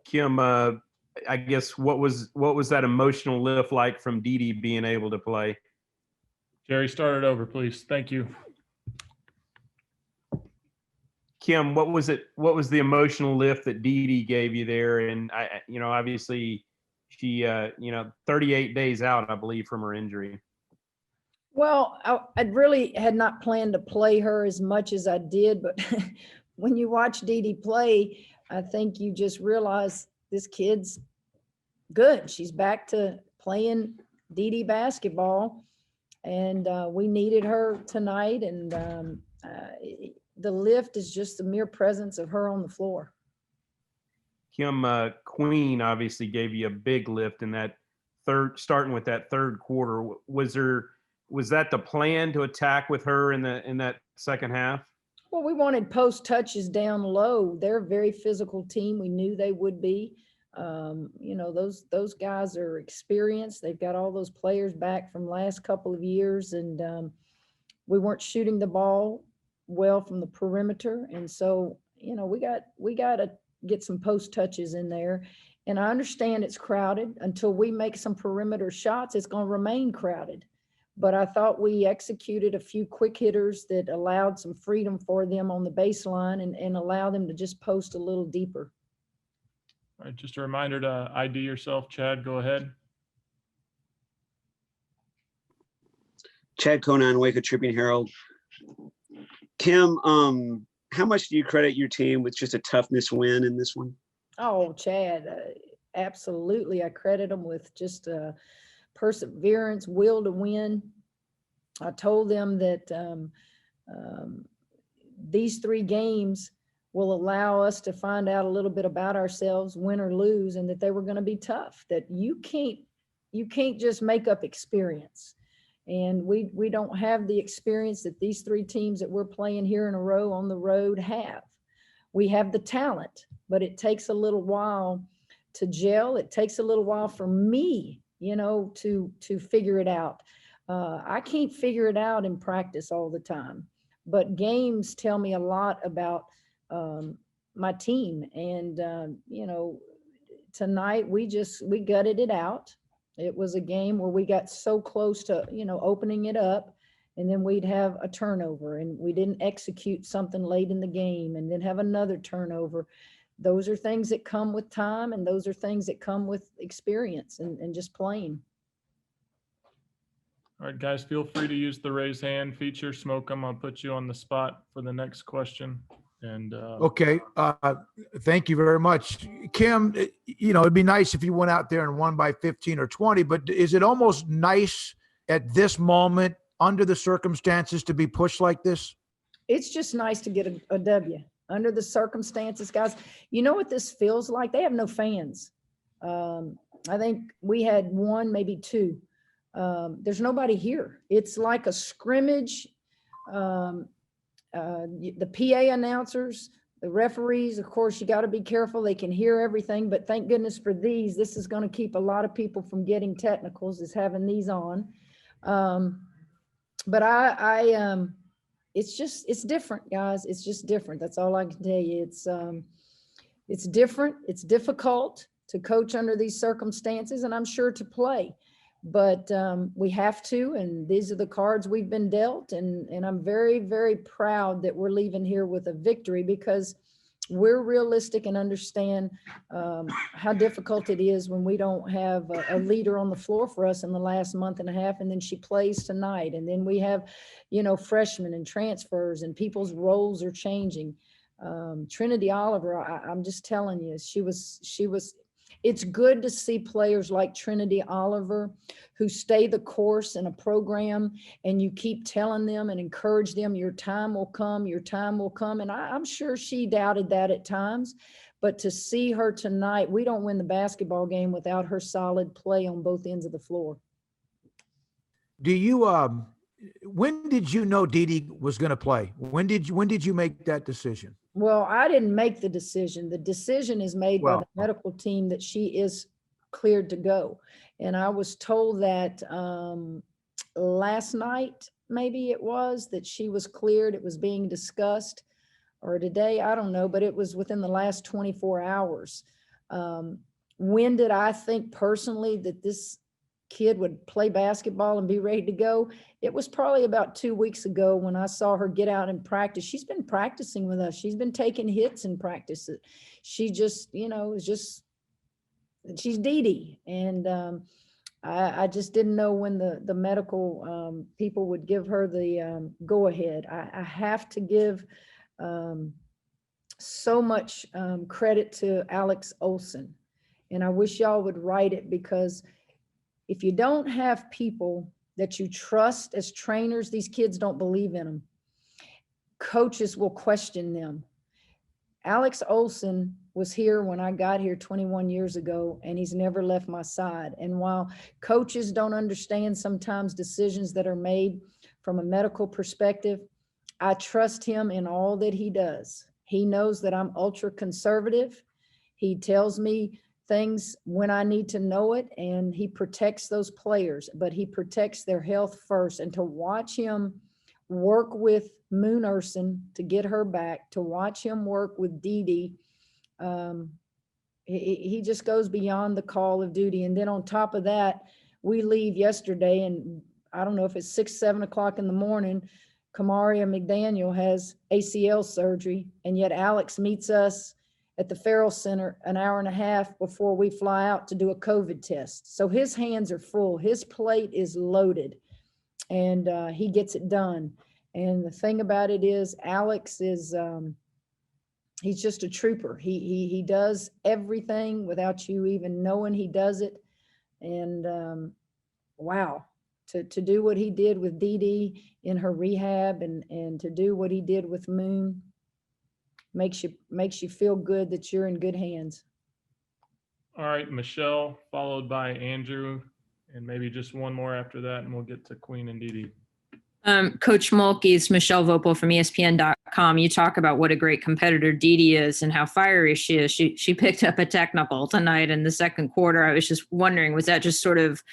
Kim, I guess what was that emotional lift like from Dee Dee being able to play? Jerry, start it over, please. Thank you. Kim, what was it? What was the emotional lift that Dee Dee gave you there? And obviously, she, 38 days out, I believe, from her injury. Well, I really had not planned to play her as much as I did, but when you watch Dee Dee play, I think you just realize this kid's good. She's back to playing Dee Dee basketball, and we needed her tonight. And the lift is just the mere presence of her on the floor. Kim, Queen obviously gave you a big lift in that starting with that third quarter. Was that the plan to attack with her in that second half? Well, we wanted post touches down low. They're a very physical team. We knew they would be. Those guys are experienced. They've got all those players back from last couple of years, and we weren't shooting the ball well from the perimeter. And so, we got to get some post touches in there. And I understand it's crowded. Until we make some perimeter shots, it's going to remain crowded. But I thought we executed a few quick hitters that allowed some freedom for them on the baseline and allow them to just post a little deeper. All right, just a reminder to ID yourself. Chad, go ahead. Chad Conan, Waco Tribune Herald. Kim, how much do you credit your team with just a toughness win in this one? Oh, Chad, absolutely. I credit them with just perseverance, will to win. I told them that these 3 games will allow us to find out a little bit about ourselves, win or lose, and that they were going to be tough, that you can't just make up experience. And we don't have the experience that these 3 teams that we're playing here in a row on the road have. We have the talent, but it takes a little while to gel. It takes a little while for me, to figure it out. I can't figure it out in practice all the time, but games tell me a lot about my team. And, tonight we gutted it out. It was a game where we got so close to, opening it up, and then we'd have a turnover and we didn't execute something late in the game and then have another turnover. Those are things that come with time, and those are things that come with experience and just playing. All right, guys, feel free to use the raise hand feature. Smoke 'em. I'll put you on the spot for the next question. And okay, thank you very much, Kim. It'd be nice if you went out there and won by 15 or 20, but is it almost nice at this moment, under the circumstances, to be pushed like this? It's just nice to get a W under the circumstances, guys. You know what this feels like? They have no fans. I think we had 1, maybe 2. There's nobody here. It's like a scrimmage. The PA announcers, the referees, of course, you got to be careful. They can hear everything, but thank goodness for these. This is going to keep a lot of people from getting technicals, is having these on. But it's different, guys. It's just different. That's all I can tell you. It's different. It's difficult to coach under these circumstances, and I'm sure to play. But we have to, and these are the cards we've been dealt. And I'm very, very proud that we're leaving here with a victory, because we're realistic and understand how difficult it is when we don't have a leader on the floor for us in the last month and a half. And then she plays tonight. And then we have, freshmen and transfers, and people's roles are changing. Trinity Oliver, I'm just telling you, she was. It's good to see players like Trinity Oliver who stay the course in a program, and you keep telling them and encourage them, your time will come, your time will come. And I'm sure she doubted that at times, but to see her tonight, we don't win the basketball game without her solid play on both ends of the floor. Do you, when did you know Dee Dee was going to play? When did you make that decision? Well, I didn't make the decision. The decision is made by the medical team that she is cleared to go. And I was told that last night, maybe it was, that she was cleared. It was being discussed, or today, I don't know, but it was within the last 24 hours. When did I think personally that this kid would play basketball and be ready to go? It was probably about 2 weeks ago when I saw her get out and practice. She's been practicing with us. She's been taking hits in practice. She just, she's Dee Dee. And I just didn't know when the medical people would give her the go ahead. I have to give so much credit to Alex Olson. And I wish y'all would write it, because if you don't have people that you trust as trainers, these kids don't believe in them. Coaches will question them. Alex Olson was here when I got here 21 years ago, and he's never left my side. And while coaches don't understand sometimes decisions that are made from a medical perspective, I trust him in all that he does. He knows that I'm ultra conservative. He tells me things when I need to know it, and he protects those players, but he protects their health first. And to watch him work with Moon Urson to get her back, to watch him work with Dee Dee, he just goes beyond the call of duty. And then on top of that, we leave yesterday, and I don't know if it's 6, 7 o'clock in the morning, Kamaria McDaniel has ACL surgery, and yet Alex meets us at the Farrell Center an hour and a half before we fly out to do a COVID test. So his hands are full. His plate is loaded, and he gets it done. And the thing about it is, Alex is, he's just a trooper. He does everything without you even knowing he does it. And wow, to do what he did with Dee Dee in her rehab, and to do what he did with Moon, makes you feel good that you're in good hands. All right, Michelle, followed by Andrew, and maybe just one more after that, and we'll get to Queen and Dee Dee. Coach Mulkey, it's Michelle Vopel from ESPN.com. You talk about what a great competitor Dee Dee is and how fiery she is. She picked up a technical tonight in the second quarter. I was just wondering, was that just sort of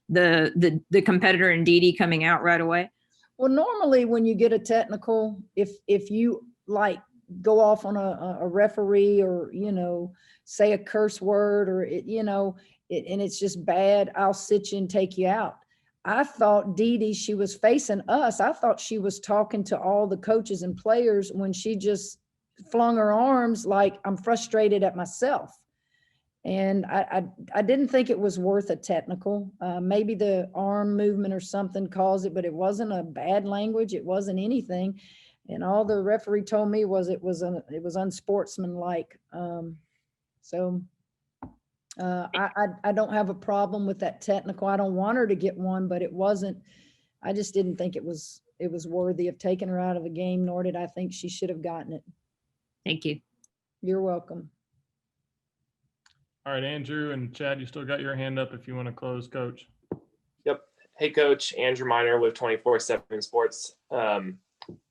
the competitor in Dee Dee coming out right away? Well, normally when you get a technical, if you like go off on a referee, or say a curse word, or and it's just bad, I'll sit you and take you out. I thought Dee Dee, she was facing us. I thought she was talking to all the coaches and players when she just flung her arms like, I'm frustrated at myself. And I didn't think it was worth a technical. Maybe the arm movement or something caused it, but it wasn't a bad language. It wasn't anything. And all the referee told me was it was unsportsmanlike. I don't have a problem with that technical. I don't want her to get one, but it wasn't. I just didn't think it was worthy of taking her out of the game, nor did I think she should have gotten it. Thank you. You're welcome. All right, Andrew and Chad, you still got your hand up if you want to close, Coach. Yep. Hey, Coach. Andrew Miner with 24/7 Sports.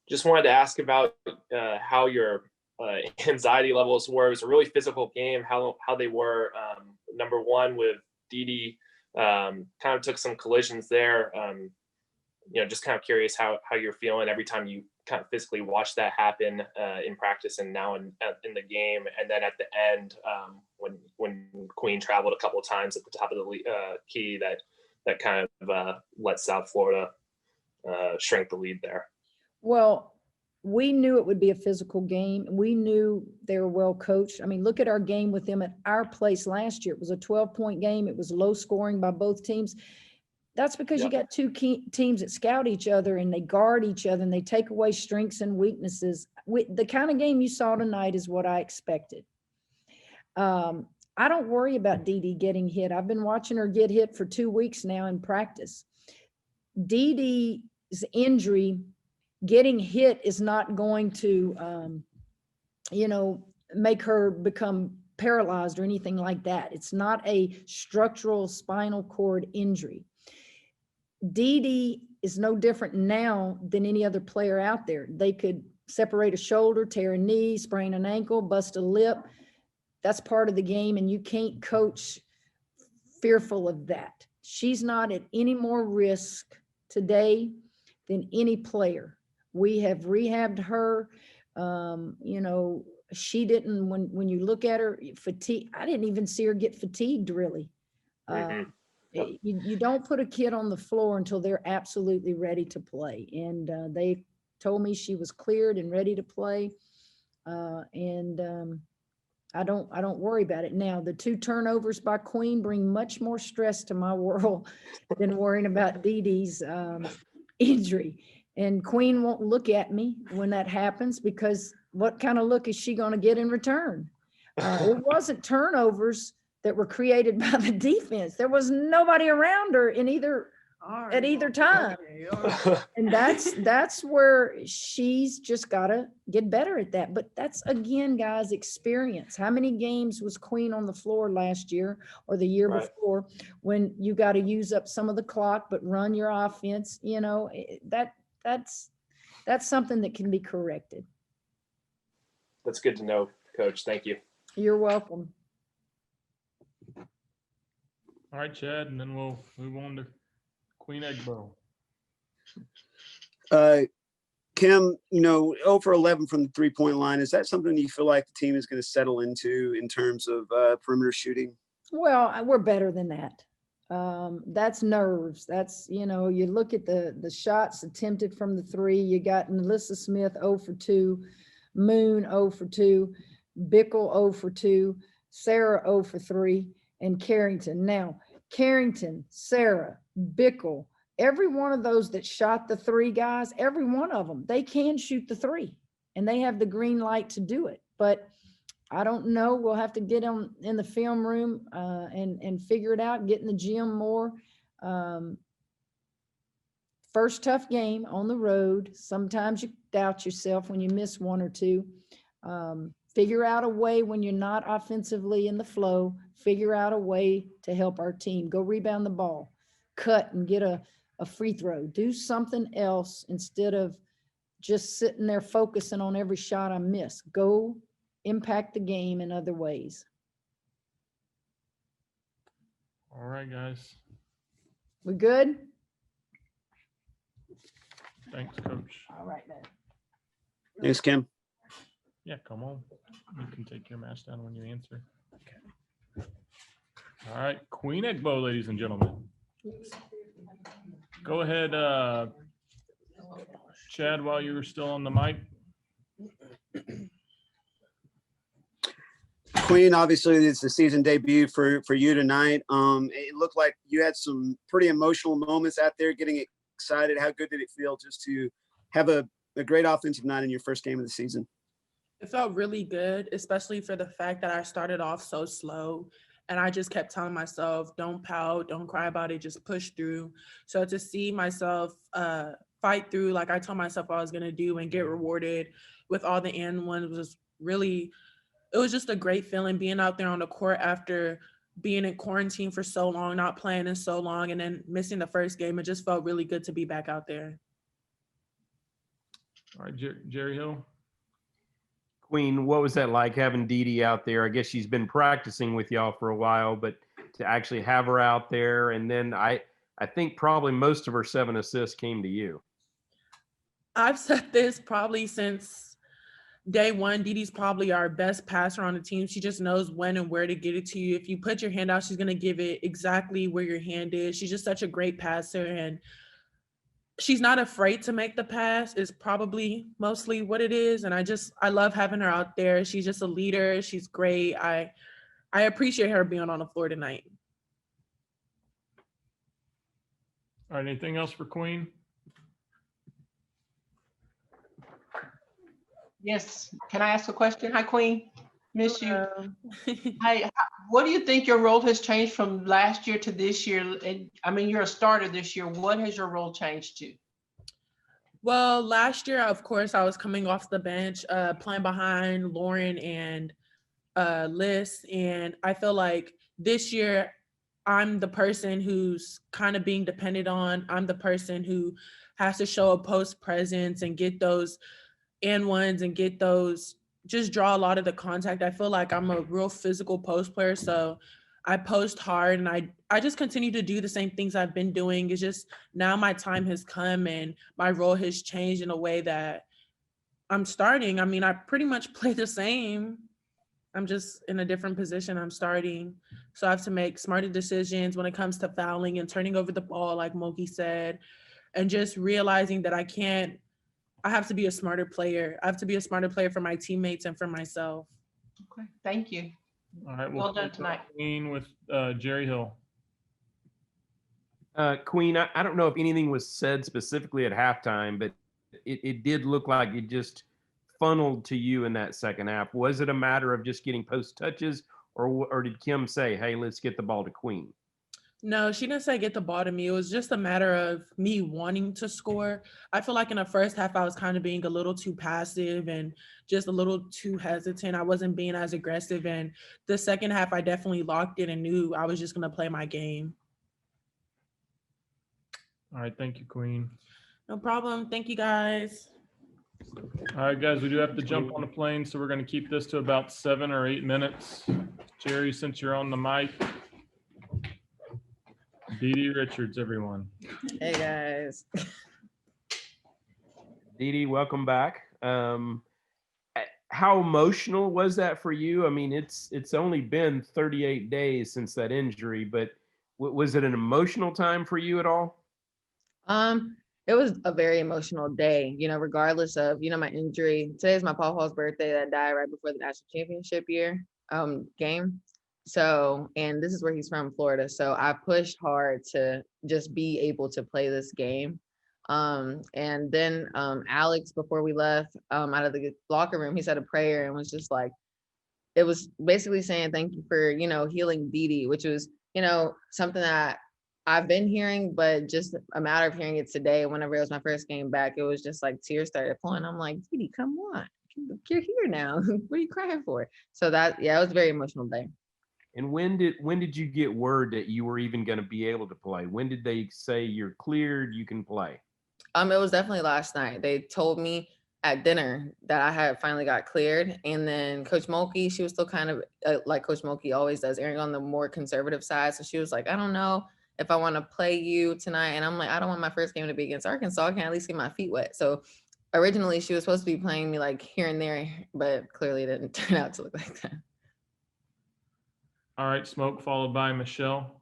Just wanted to ask about how your anxiety levels were. It was a really physical game. How they were. Number one with Dee Dee, kind of took some collisions there. Just kind of curious how you're feeling every time you kind of physically watch that happen in practice and now in the game. And then at the end, when Queen traveled a couple of times at the top of the key, that kind of let South Florida shrink the lead there. Well, we knew it would be a physical game. We knew they were well coached. I mean, look at our game with them at our place last year. It was a 12-point game. It was low scoring by both teams. That's because you got two teams that scout each other and they guard each other and they take away strengths and weaknesses. The kind of game you saw tonight is what I expected. I don't worry about Dee Dee getting hit. I've been watching her get hit for 2 weeks now in practice. Dee Dee's injury, getting hit, is not going to, make her become paralyzed or anything like that. It's not a structural spinal cord injury. Dee Dee is no different now than any other player out there. They could separate a shoulder, tear a knee, sprain an ankle, bust a lip. That's part of the game, and you can't coach fearful of that. She's not at any more risk today than any player. We have rehabbed her. she didn't, when you look at her fatigue, I didn't even see her get fatigued really. Mhm. Yep. You don't put a kid on the floor until they're absolutely ready to play. And they told me she was cleared and ready to play. I don't worry about it. Now, the 2 turnovers by Queen bring much more stress to my world than worrying about Dee Dee's injury. And Queen won't look at me when that happens, because what kind of look is she going to get in return? It wasn't turnovers that were created by the defense. There was nobody around her at either time. And that's where she's just got to get better at that. But that's, again, guys, experience. How many games was Queen on the floor last year or the year Right. before, when you got to use up some of the clock but run your offense? You know, that's something that can be corrected. That's good to know, Coach. Thank you. You're welcome. All right, Chad, and then we'll move on to Queen Egbo. Kim, 0 for 11 from the 3-point line. Is that something you feel like the team is going to settle into in terms of perimeter shooting? Well, we're better than that. That's nerves. That's, you look at the shots attempted from the 3. You got Melissa Smith 0 for 2, Moon 0 for 2, Bickle 0 for 2, Sarah 0 for 3, and Carrington. Now, Carrington, Sarah, Bickle, every one of those that shot the 3 guys, every one of them, they can shoot the 3 and they have the green light to do it. But I don't know. We'll have to get them in the film room and figure it out, get in the gym more. First tough game on the road. Sometimes you doubt yourself when you miss 1 or 2. Figure out a way when you're not offensively in the flow, figure out a way to help our team. Go rebound the ball, cut and get a free throw. Do something else instead of just sitting there focusing on every shot I miss. Go impact the game in other ways. All right, guys. We good? Thanks, Coach. All right, man. Thanks, Kim. Yeah, come on. You can take your mask down when you answer. Okay. All right, Queen Egbo, ladies and gentlemen. Go ahead, Chad, while you're still on the mic. Queen, obviously, it's the season debut for you tonight. It looked like you had some pretty emotional moments out there, getting excited. How good did it feel just to have a great offensive night in your first game of the season? It felt really good, especially for the fact that I started off so slow. And I just kept telling myself, don't pout, don't cry about it, just push through. So to see myself fight through like I told myself I was going to do and get rewarded with all the and ones was really, it was just a great feeling being out there on the court after being in quarantine for so long, not playing in so long, and then missing the first game. It just felt really good to be back out there. All right, Jerry Hill. Queen, what was that like having Dee Dee out there? I guess she's been practicing with y'all for a while, but to actually have her out there, and then I think probably most of her 7 assists came to you. I've said this probably since day one. Dee Dee's probably our best passer on the team. She just knows when and where to get it to you. If you put your hand out, she's going to give it exactly where your hand is. She's just such a great passer, and she's not afraid to make the pass is probably mostly what it is. And I love having her out there. She's just a leader. She's great. I appreciate her being on the floor tonight. All right, anything else for Queen? Yes. Can I ask a question? Hi, Queen. Miss you. Hi. What do you think your role has changed from last year to this year? And I mean, you're a starter this year. What has your role changed to? Well, last year, of course, I was coming off the bench, playing behind Lauren and Liz. And I feel like this year, I'm the person who's kind of being depended on. I'm the person who has to show a post presence and get those and ones and get those, just draw a lot of the contact. I feel like I'm a real physical post player. So I post hard, and I just continue to do the same things I've been doing. It's just now my time has come and my role has changed in a way that I'm starting. I mean, I pretty much play the same. I'm just in a different position. I'm starting. So I have to make smarter decisions when it comes to fouling and turning over the ball, like Moki said, and just realizing that I have to be a smarter player. I have to be a smarter player for my teammates and for myself. Okay, thank you. All right, Well we'll done go to tonight. Queen with Jerry Hill. Queen, I don't know if anything was said specifically at halftime, but it did look like it just funneled to you in that second half. Was it a matter of just getting post touches, or did Kim say, hey, let's get the ball to Queen? No, she didn't say get the ball to me. It was just a matter of me wanting to score. I feel like in the first half, I was kind of being a little too passive and just a little too hesitant. I wasn't being as aggressive. And the second half, I definitely locked in and knew I was just going to play my game. All right, thank you, Queen. No problem. Thank you, guys. All right, guys, we do have to jump on a plane, so we're going to keep this to about 7 or 8 minutes. Jerry, since you're on the mic. Dee Richards, everyone. Hey guys. Dee, welcome back. How emotional was that for you? I mean, it's only been 38 days since that injury, but was it an emotional time for you at all? It was a very emotional day, regardless of, my injury. Today's my pawpaw's birthday that died right before the national championship game. So, and this is where he's from, Florida. So I pushed hard to just be able to play this game. And then Alex, before we left out of the locker room, he said a prayer and was just like, it was basically saying thank you for, healing Dee, which was, something that I've been hearing, but just a matter of hearing it today. Whenever it was my first game back, it was just like tears started flowing. I'm like, Dee, come on, you're here now. What are you crying for? So it was a very emotional day. And when did you get word that you were even going to be able to play? When did they say you're cleared, you can play? It was definitely last night. They told me at dinner that I had finally got cleared. And then Coach Mulkey, she was still kind of like Coach Mulkey always does, erring on the more conservative side. So she was like, I don't know if I want to play you tonight. And I'm like, I don't want my first game to be against Arkansas. I can at least get my feet wet. So originally she was supposed to be playing me like here and there, but clearly it didn't turn out to look like that. All right, Smoke, followed by Michelle.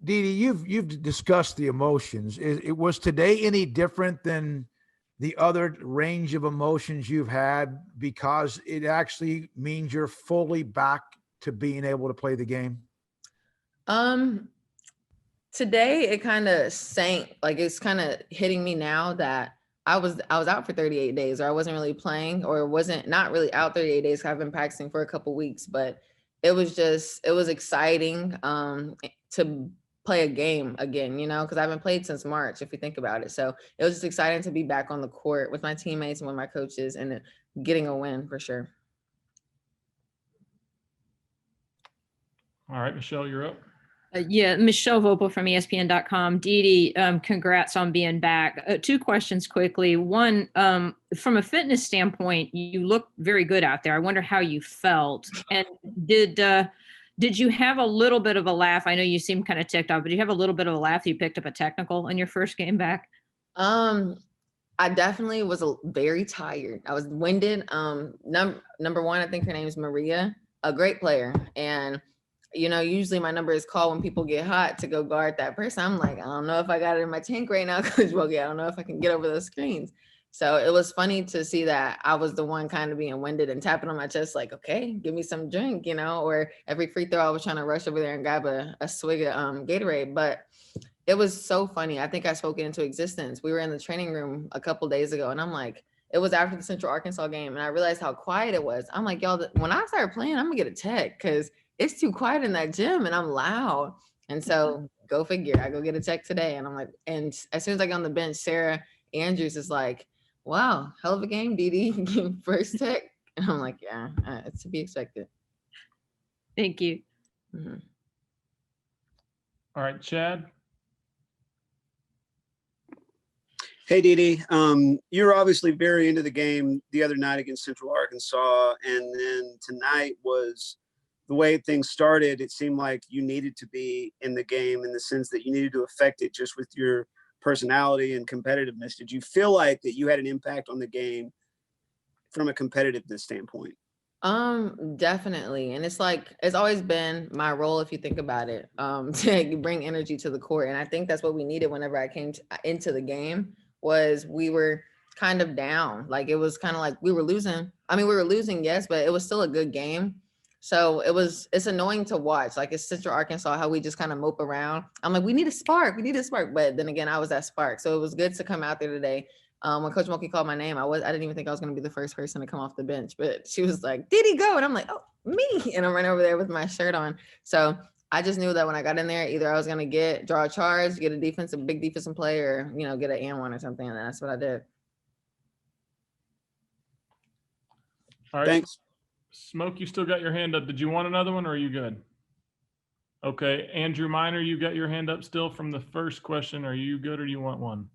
Dee, you've discussed the emotions. It was today any different than the other range of emotions you've had, because it actually means you're fully back to being able to play the game? Today it kind of sank, like it's kind of hitting me now that I was out for 38 days, or I wasn't really playing, or wasn't not really out 38 days. I've been practicing for a couple weeks, but it was exciting to play a game again, because I haven't played since March, if you think about it. So it was just exciting to be back on the court with my teammates and with my coaches and getting a win for sure. All right, Michelle, you're up. Michelle Vopel from ESPN.com. Dee, congrats on being back. 2 questions quickly. One, from a fitness standpoint, you look very good out there. I wonder how you felt. And did you have a little bit of a laugh? I know you seem kind of ticked off, but did you have a little bit of a laugh? You picked up a technical in your first game back? I definitely was very tired. I was winded. Number one, I think her name is Maria, a great player. And usually my number is called when people get hot to go guard that person. I'm like, I don't know if I got it in my tank right now, Coach Bogey. I don't know if I can get over those screens. So it was funny to see that I was the one kind of being winded and tapping on my chest, like, okay, give me some drink, or every free throw I was trying to rush over there and grab a swig of Gatorade. But it was so funny. I think I spoke it into existence. We were in the training room a couple days ago, and I'm like, it was after the Central Arkansas game, and I realized how quiet it was. I'm like, y'all, when I start playing, I'm gonna get a tech because it's too quiet in that gym and I'm loud. And so go figure, I go get a tech today. And I'm like, and as soon as I get on the bench, Sarah Andrews is like, wow, hell of a game, Dee, first tech. And I'm like, yeah, it's to be expected. Thank you. Mm-hmm. All right, Chad. Hey, Dee, you're obviously very into the game the other night against Central Arkansas. And then tonight was the way things started. It seemed like you needed to be in the game in the sense that you needed to affect it just with your personality and competitiveness. Did you feel like that you had an impact on the game from a competitiveness standpoint? Definitely. And it's like, it's always been my role, if you think about it, to bring energy to the court. And I think that's what we needed whenever I came into the game, was we were kind of down. Like, it was kind of like we were losing. I mean, we were losing, yes, but it was still a good game. So it's annoying to watch. Like, it's Central Arkansas, how we just kind of mope around. I'm like, we need a spark. We need a spark. But then again, I was that spark. So it was good to come out there today. When Coach Mulkey called my name, I didn't even think I was going to be the first person to come off the bench, but she was like, "Did he go?" And I'm like, "Oh, me!" And I'm right over there with my shirt on. So I just knew that when I got in there, either I was going to draw a charge, get a big defensive play, or get an and one or something. And that's what I did. All right. Thanks. Smoke, you still got your hand up. Did you want another one, or are you good? Okay. Andrew Miner, you got your hand up still from the first question. Are you good, or do you want one?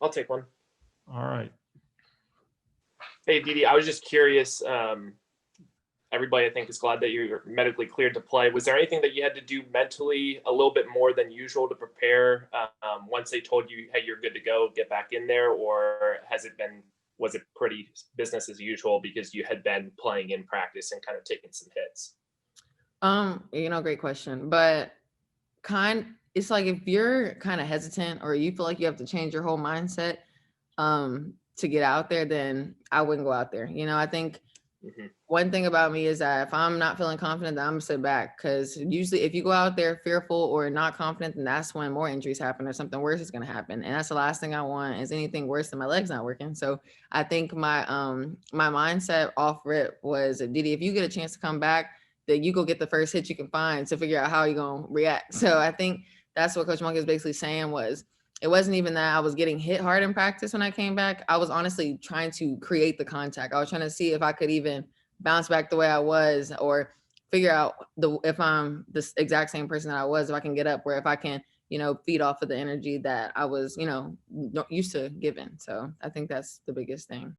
I'll take one. All right. Hey, Didi, I was just curious. Everybody, I think, is glad that you're medically cleared to play. Was there anything that you had to do mentally a little bit more than usual to prepare once they told you, hey, you're good to go, get back in there? Or was it pretty business as usual because you had been playing in practice and kind of taking some hits? Great question. But it's like, if you're kind of hesitant or you feel like you have to change your whole mindset to get out there, then I wouldn't go out there. I think one thing about me is that if I'm not feeling confident, then I'm gonna sit back, because usually if you go out there fearful or not confident, then that's when more injuries happen or something worse is going to happen. And that's the last thing I want, is anything worse than my legs not working. So I think my mindset off rip was, Didi, if you get a chance to come back, then you go get the first hit you can find to figure out how you're going to react. So I think that's what Coach Mulkey was basically saying. It wasn't even that I was getting hit hard in practice when I came back. I was honestly trying to create the contact. I was trying to see if I could even bounce back the way I was, or figure out if I'm the exact same person that I was, if I can get up, or if I can, feed off of the energy that I was, used to giving. So I think that's the biggest thing.